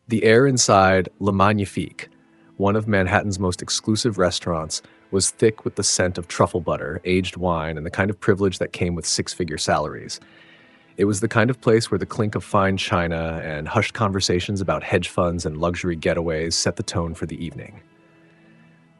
The air inside Le Magnifique, one of Manhattan's most exclusive restaurants, was thick with the scent of truffle butter, aged wine, and the kind of privilege that came with six-figure salaries. It was the kind of place where the clink of fine china and hushed conversations about hedge funds and luxury getaways set the tone for the evening.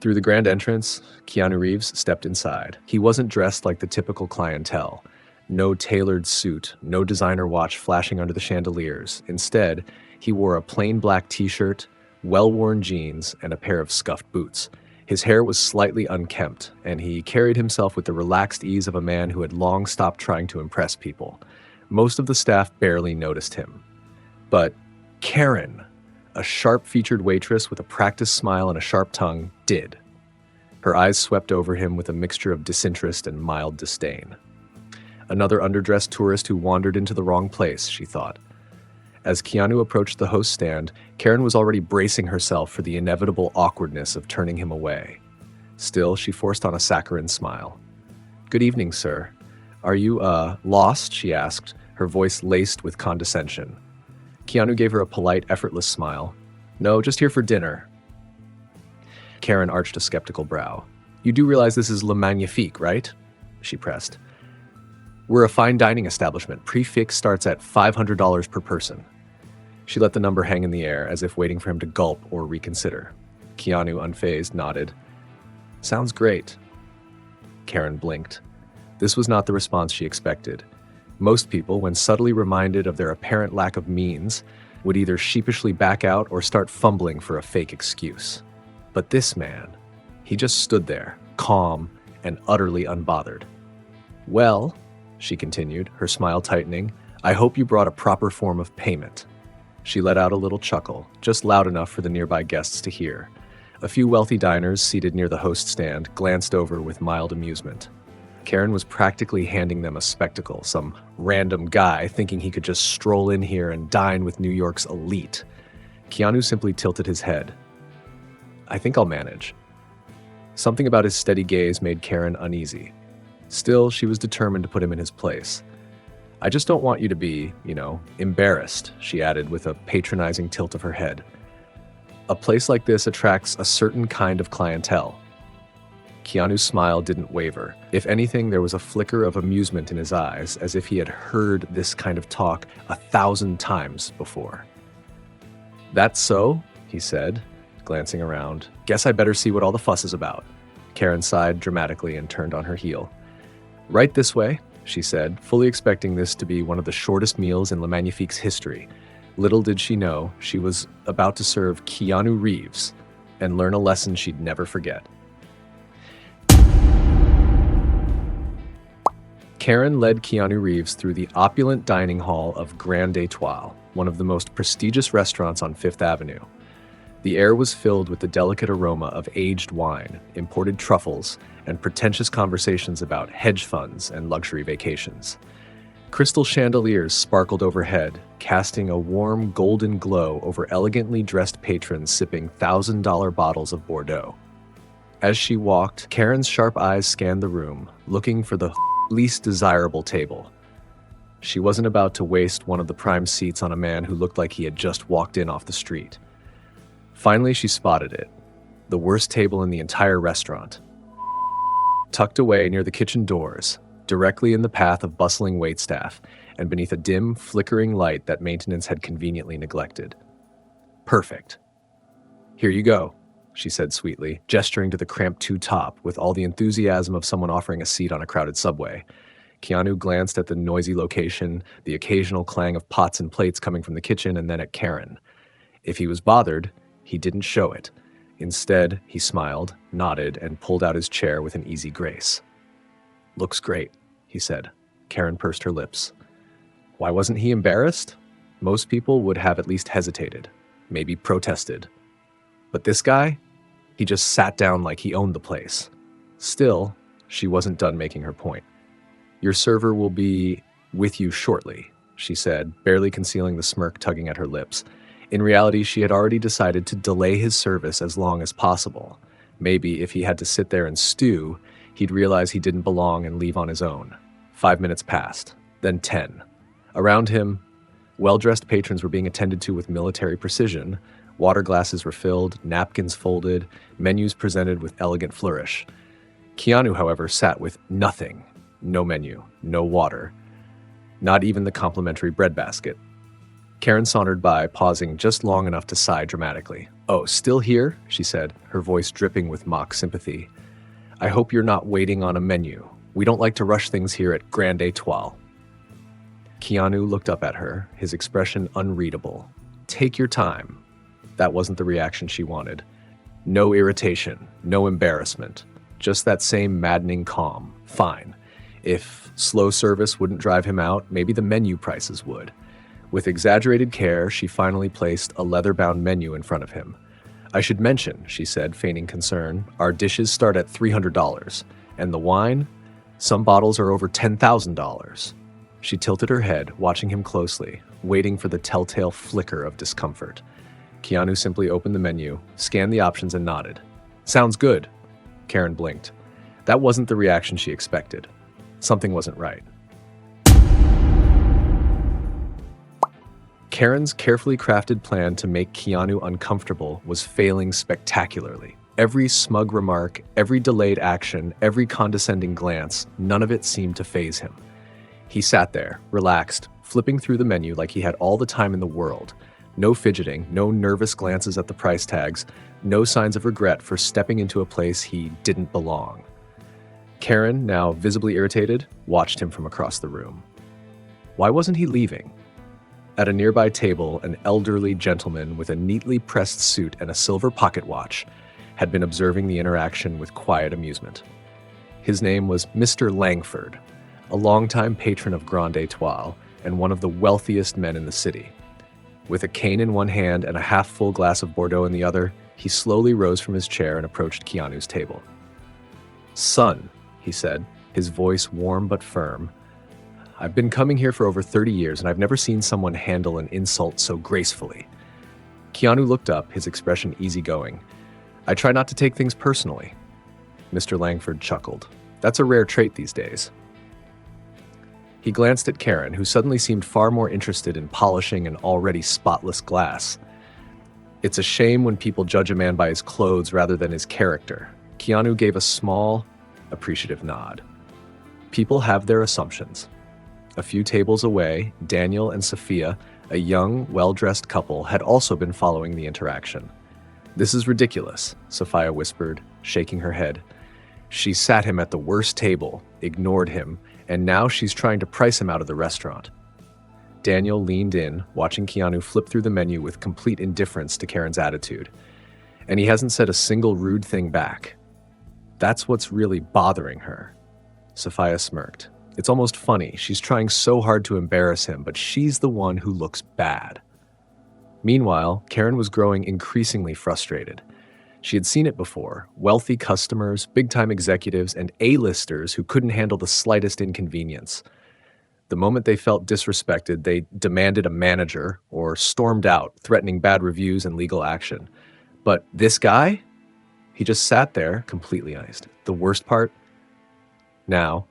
Through the grand entrance, Keanu Reeves stepped inside. He wasn't dressed like the typical clientele. No tailored suit, no designer watch flashing under the chandeliers. Instead, he wore a plain black t-shirt, well-worn jeans, and a pair of scuffed boots. His hair was slightly unkempt, and he carried himself with the relaxed ease of a man who had long stopped trying to impress people. Most of the staff barely noticed him. But Karen, a sharp-featured waitress with a practiced smile and a sharp tongue, did. Her eyes swept over him with a mixture of disinterest and mild disdain. Another underdressed tourist who wandered into the wrong place, she thought. As Keanu approached the host stand, Karen was already bracing herself for the inevitable awkwardness of turning him away. Still, she forced on a saccharine smile. "Good evening, sir. Are you, lost?" she asked, her voice laced with condescension. Keanu gave her a polite, effortless smile. "No, just here for dinner." Karen arched a skeptical brow. "You do realize this is Le Magnifique, right?" she pressed. "We're a fine dining establishment. Prix-fixe starts at $500 per person." She let the number hang in the air, as if waiting for him to gulp or reconsider. Keanu, unfazed, nodded. "Sounds great." Karen blinked. This was not the response she expected. Most people, when subtly reminded of their apparent lack of means, would either sheepishly back out or start fumbling for a fake excuse. But this man, he just stood there, calm and utterly unbothered. "Well," she continued, her smile tightening, "I hope you brought a proper form of payment." She let out a little chuckle, just loud enough for the nearby guests to hear. A few wealthy diners seated near the host stand glanced over with mild amusement. Karen was practically handing them a spectacle, some random guy thinking he could just stroll in here and dine with New York's elite. Keanu simply tilted his head. "I think I'll manage." Something about his steady gaze made Karen uneasy. Still, she was determined to put him in his place. "I just don't want you to be, embarrassed," she added with a patronizing tilt of her head. "A place like this attracts a certain kind of clientele." Keanu's smile didn't waver. If anything, there was a flicker of amusement in his eyes, as if he had heard this kind of talk 1,000 times before. "That's so?" he said, glancing around. "Guess I better see what all the fuss is about." Karen sighed dramatically and turned on her heel. "Right this way," she said, fully expecting this to be one of the shortest meals in Le Magnifique's history. Little did she know, she was about to serve Keanu Reeves and learn a lesson she'd never forget. Karen led Keanu Reeves through the opulent dining hall of Grand Étoile, one of the most prestigious restaurants on Fifth Avenue. The air was filled with the delicate aroma of aged wine, imported truffles, and pretentious conversations about hedge funds and luxury vacations. Crystal chandeliers sparkled overhead, casting a warm golden glow over elegantly dressed patrons sipping $1,000 bottles of Bordeaux. As she walked, Karen's sharp eyes scanned the room, looking for the least desirable table. She wasn't about to waste one of the prime seats on a man who looked like he had just walked in off the street. Finally, she spotted it. The worst table in the entire restaurant. Tucked away near the kitchen doors, directly in the path of bustling waitstaff, and beneath a dim, flickering light that maintenance had conveniently neglected. "Perfect. Here you go," she said sweetly, gesturing to the cramped two-top with all the enthusiasm of someone offering a seat on a crowded subway. Keanu glanced at the noisy location, the occasional clang of pots and plates coming from the kitchen, and then at Karen. If he was bothered, he didn't show it. Instead, he smiled, nodded, and pulled out his chair with an easy grace. "Looks great," he said. Karen pursed her lips. Why wasn't he embarrassed? Most people would have at least hesitated, maybe protested. But this guy? He just sat down like he owned the place. Still, she wasn't done making her point. "Your server will be with you shortly," she said, barely concealing the smirk tugging at her lips. In reality, she had already decided to delay his service as long as possible. Maybe if he had to sit there and stew, he'd realize he didn't belong and leave on his own. 5 minutes passed, then 10. Around him, Well-dressed patrons were being attended to with military precision. Water glasses refilled, napkins folded, menus presented with elegant flourish. Keanu, however, sat with nothing. No menu, no water, not even the complimentary breadbasket. Karen sauntered by, pausing just long enough to sigh dramatically. "Oh, still here?" she said, her voice dripping with mock sympathy. "I hope you're not waiting on a menu. We don't like to rush things here at Grande Étoile." Keanu looked up at her, his expression unreadable. "Take your time." That wasn't the reaction she wanted. No irritation, no embarrassment, just that same maddening calm. Fine. If slow service wouldn't drive him out, maybe the menu prices would. With exaggerated care, she finally placed a leather-bound menu in front of him. "I should mention," she said, feigning concern, "our dishes start at $300. And the wine? Some bottles are over $10,000. She tilted her head, watching him closely, waiting for the telltale flicker of discomfort. Keanu simply opened the menu, scanned the options, and nodded. "Sounds good." Karen blinked. That wasn't the reaction she expected. Something wasn't right. Karen's carefully crafted plan to make Keanu uncomfortable was failing spectacularly. Every smug remark, every delayed action, every condescending glance, none of it seemed to faze him. He sat there, relaxed, flipping through the menu like he had all the time in the world. No fidgeting, no nervous glances at the price tags, no signs of regret for stepping into a place he didn't belong. Karen, now visibly irritated, watched him from across the room. Why wasn't he leaving? At a nearby table, an elderly gentleman with a neatly pressed suit and a silver pocket watch had been observing the interaction with quiet amusement. His name was Mr. Langford, a longtime patron of Grande Étoile and one of the wealthiest men in the city. With a cane in one hand and a half-full glass of Bordeaux in the other, he slowly rose from his chair and approached Keanu's table. "Son," he said, his voice warm but firm, "I've been coming here for over 30 years and I've never seen someone handle an insult so gracefully." Keanu looked up, his expression easygoing. "I try not to take things personally." Mr. Langford chuckled. "That's a rare trait these days." He glanced at Karen, who suddenly seemed far more interested in polishing an already spotless glass. "It's a shame when people judge a man by his clothes rather than his character." Keanu gave a small, appreciative nod. People have their assumptions. A few tables away, Daniel and Sophia, a young, well-dressed couple, had also been following the interaction. "This is ridiculous," Sophia whispered, shaking her head. "She sat him at the worst table, ignored him, and now she's trying to price him out of the restaurant." Daniel leaned in, watching Keanu flip through the menu with complete indifference to Karen's attitude. "And he hasn't said a single rude thing back. That's what's really bothering her." Sophia smirked. "It's almost funny. She's trying so hard to embarrass him, but she's the one who looks bad." Meanwhile, Karen was growing increasingly frustrated. She had seen it before: wealthy customers, big-time executives, and A-listers who couldn't handle the slightest inconvenience. The moment they felt disrespected, they demanded a manager or stormed out, threatening bad reviews and legal action. But this guy? He just sat there, completely iced. The worst part? Now,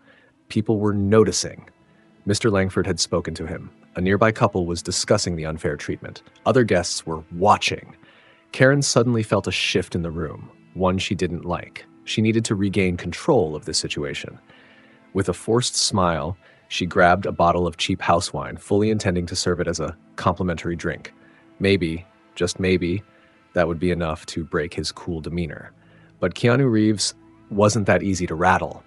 people were noticing. Mr. Langford had spoken to him. A nearby couple was discussing the unfair treatment. Other guests were watching. Karen suddenly felt a shift in the room, one she didn't like. She needed to regain control of the situation. With a forced smile, she grabbed a bottle of cheap house wine, fully intending to serve it as a complimentary drink. Maybe, just maybe, that would be enough to break his cool demeanor. But Keanu Reeves wasn't that easy to rattle.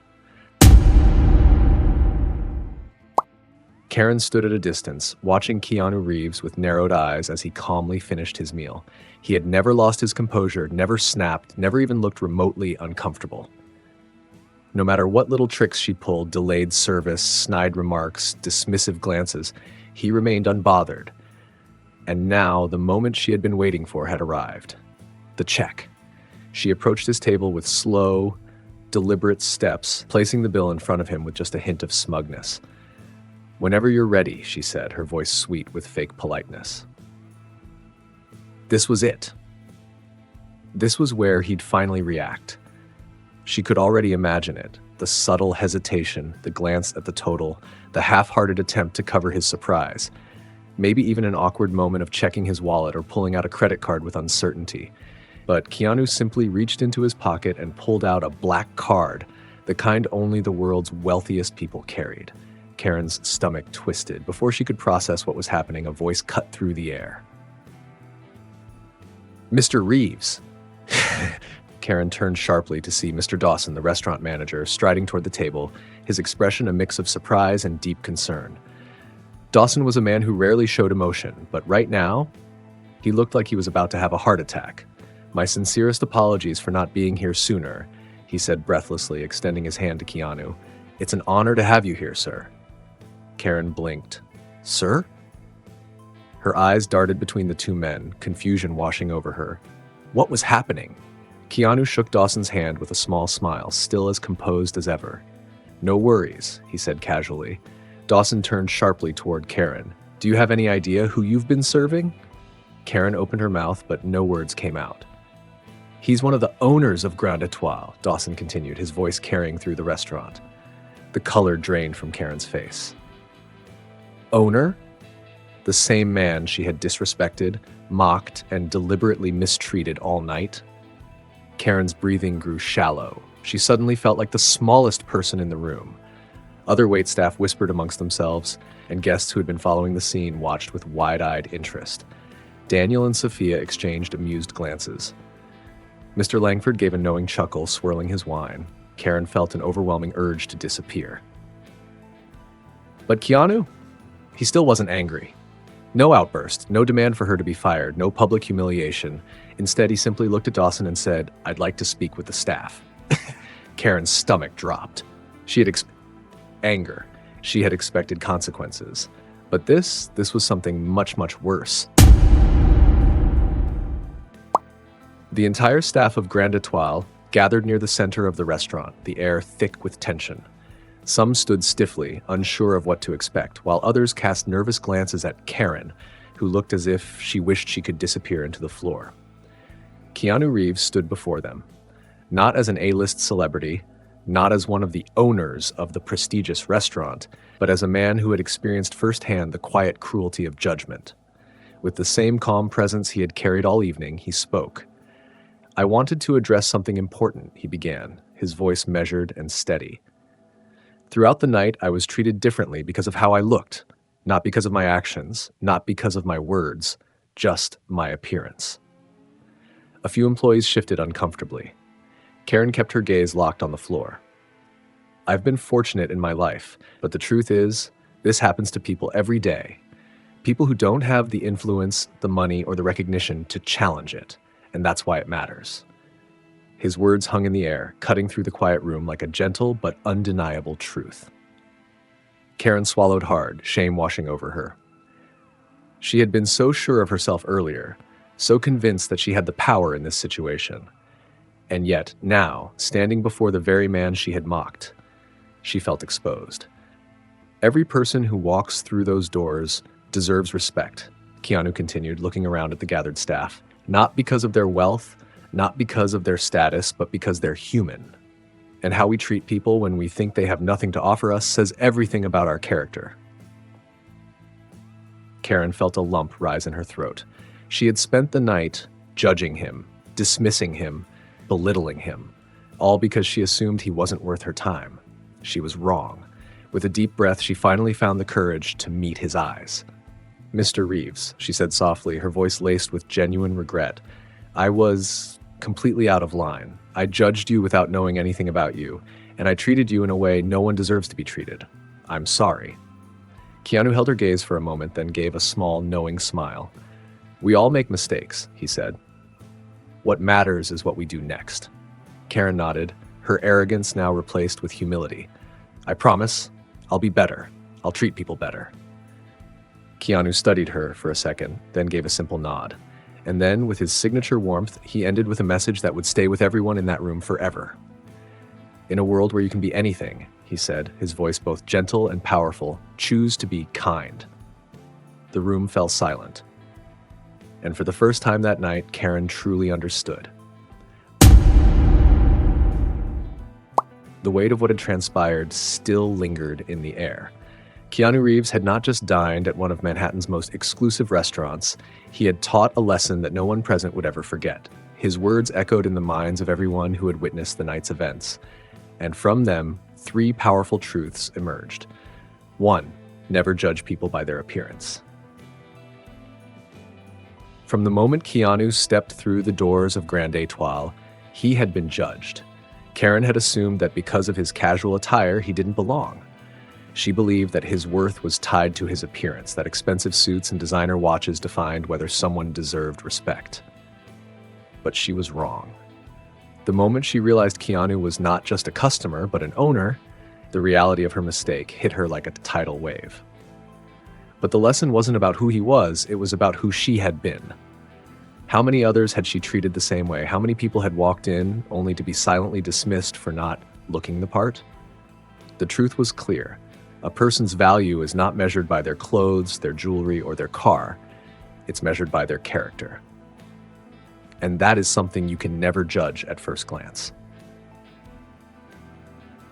Karen stood at a distance, watching Keanu Reeves with narrowed eyes as he calmly finished his meal. He had never lost his composure, never snapped, never even looked remotely uncomfortable. No matter what little tricks she pulled, delayed service, snide remarks, dismissive glances, he remained unbothered. And now the moment she had been waiting for had arrived. The check. She approached his table with slow, deliberate steps, placing the bill in front of him with just a hint of smugness. "Whenever you're ready," she said, her voice sweet with fake politeness. This was it. This was where he'd finally react. She could already imagine it, the subtle hesitation, the glance at the total, the half-hearted attempt to cover his surprise. maybe even an awkward moment of checking his wallet or pulling out a credit card with uncertainty. But Keanu simply reached into his pocket and pulled out a black card, the kind only the world's wealthiest people carried. Karen's stomach twisted. Before she could process what was happening, a voice cut through the air. "Mr. Reeves." Karen turned sharply to see Mr. Dawson, the restaurant manager, striding toward the table, his expression a mix of surprise and deep concern. Dawson was a man who rarely showed emotion, but right now, he looked like he was about to have a heart attack. "My sincerest apologies for not being here sooner," he said breathlessly, extending his hand to Keanu. "It's an honor to have you here, sir." Karen blinked. "Sir?" Her eyes darted between the two men, confusion washing over her. What was happening? Keanu shook Dawson's hand with a small smile, still as composed as ever. "No worries," he said casually. Dawson turned sharply toward Karen. "Do you have any idea who you've been serving?" Karen opened her mouth, but no words came out. "He's one of the owners of Grand Etoile," Dawson continued, his voice carrying through the restaurant. The color drained from Karen's face. Owner? The same man she had disrespected, mocked, and deliberately mistreated all night? Karen's breathing grew shallow. She suddenly felt like the smallest person in the room. Other waitstaff whispered amongst themselves, and guests who had been following the scene watched with wide-eyed interest. Daniel and Sophia exchanged amused glances. Mr. Langford gave a knowing chuckle, swirling his wine. Karen felt an overwhelming urge to disappear. But Keanu? He still wasn't angry. No outburst, no demand for her to be fired, no public humiliation. Instead, he simply looked at Dawson and said, "I'd like to speak with the staff." Karen's stomach dropped. She had anger. She had expected consequences. But this was something much, much worse. The entire staff of Grand Etoile gathered near the center of the restaurant, the air thick with tension. Some stood stiffly, unsure of what to expect, while others cast nervous glances at Karen, who looked as if she wished she could disappear into the floor. Keanu Reeves stood before them, not as an A-list celebrity, not as one of the owners of the prestigious restaurant, but as a man who had experienced firsthand the quiet cruelty of judgment. With the same calm presence he had carried all evening, he spoke. "I wanted to address something important," he began, his voice measured and steady. "Throughout the night, I was treated differently because of how I looked, not because of my actions, not because of my words, just my appearance." A few employees shifted uncomfortably. Karen kept her gaze locked on the floor. "I've been fortunate in my life, but the truth is, this happens to people every day. People who don't have the influence, the money, or the recognition to challenge it, and that's why it matters." His words hung in the air, cutting through the quiet room like a gentle but undeniable truth. Karen swallowed hard, shame washing over her. She had been so sure of herself earlier, so convinced that she had the power in this situation. And yet, now, standing before the very man she had mocked, she felt exposed. "Every person who walks through those doors deserves respect," Keanu continued, looking around at the gathered staff. "Not because of their wealth, not because of their status, but because they're human. And how we treat people when we think they have nothing to offer us says everything about our character." Karen felt a lump rise in her throat. She had spent the night judging him, dismissing him, belittling him, all because she assumed he wasn't worth her time. She was wrong. With a deep breath, she finally found the courage to meet his eyes. "Mr. Reeves," she said softly, her voice laced with genuine regret, "I was completely out of line. I judged you without knowing anything about you, and I treated you in a way no one deserves to be treated. I'm sorry." Keanu held her gaze for a moment, then gave a small, knowing smile. "We all make mistakes," he said. "What matters is what we do next." Karen nodded, her arrogance now replaced with humility. "I promise, I'll be better. I'll treat people better." Keanu studied her for a second, then gave a simple nod. And then, with his signature warmth, he ended with a message that would stay with everyone in that room forever. "In a world where you can be anything," he said, his voice both gentle and powerful, "choose to be kind." The room fell silent. And for the first time that night, Karen truly understood. The weight of what had transpired still lingered in the air. Keanu Reeves had not just dined at one of Manhattan's most exclusive restaurants, he had taught a lesson that no one present would ever forget. His words echoed in the minds of everyone who had witnessed the night's events. And from them, three powerful truths emerged. 1. Never judge people by their appearance. From the moment Keanu stepped through the doors of Grande Étoile, he had been judged. Karen had assumed that because of his casual attire, he didn't belong. She believed that his worth was tied to his appearance, that expensive suits and designer watches defined whether someone deserved respect. But she was wrong. The moment she realized Keanu was not just a customer, but an owner, the reality of her mistake hit her like a tidal wave. But the lesson wasn't about who he was, it was about who she had been. How many others had she treated the same way? How many people had walked in only to be silently dismissed for not looking the part? The truth was clear. A person's value is not measured by their clothes, their jewelry, or their car. It's measured by their character. And that is something you can never judge at first glance.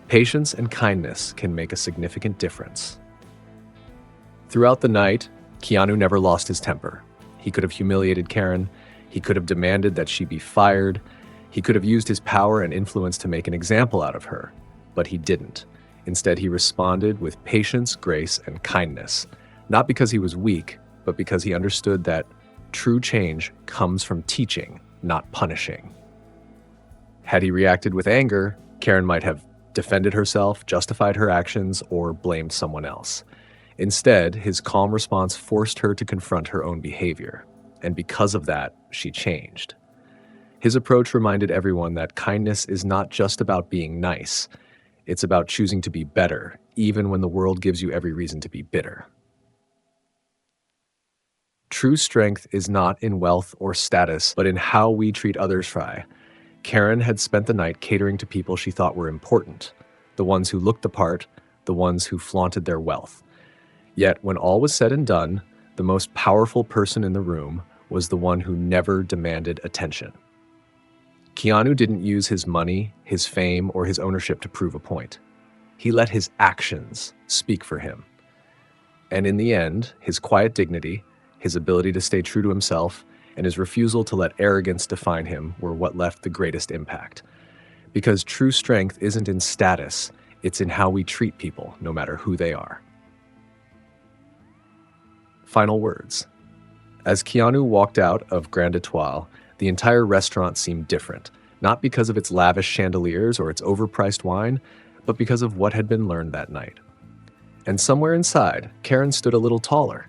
Patience and kindness can make a significant difference. Throughout the night, Keanu never lost his temper. He could have humiliated Karen. He could have demanded that she be fired. He could have used his power and influence to make an example out of her. But he didn't. Instead, he responded with patience, grace, and kindness. Not because he was weak, but because he understood that true change comes from teaching, not punishing. Had he reacted with anger, Karen might have defended herself, justified her actions, or blamed someone else. Instead, his calm response forced her to confront her own behavior, and because of that, she changed. His approach reminded everyone that kindness is not just about being nice. It's about choosing to be better, even when the world gives you every reason to be bitter. True strength is not in wealth or status, but in how we treat others. Karen had spent the night catering to people she thought were important, the ones who looked the part, the ones who flaunted their wealth. Yet, when all was said and done, the most powerful person in the room was the one who never demanded attention. Keanu didn't use his money, his fame, or his ownership to prove a point. He let his actions speak for him. And in the end, his quiet dignity, his ability to stay true to himself, and his refusal to let arrogance define him were what left the greatest impact. Because true strength isn't in status, it's in how we treat people, no matter who they are. Final words. As Keanu walked out of Grande Étoile, the entire restaurant seemed different, not because of its lavish chandeliers or its overpriced wine, but because of what had been learned that night. And somewhere inside, Karen stood a little taller,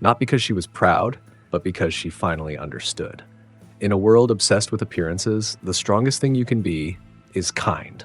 not because she was proud, but because she finally understood. In a world obsessed with appearances, the strongest thing you can be is kind.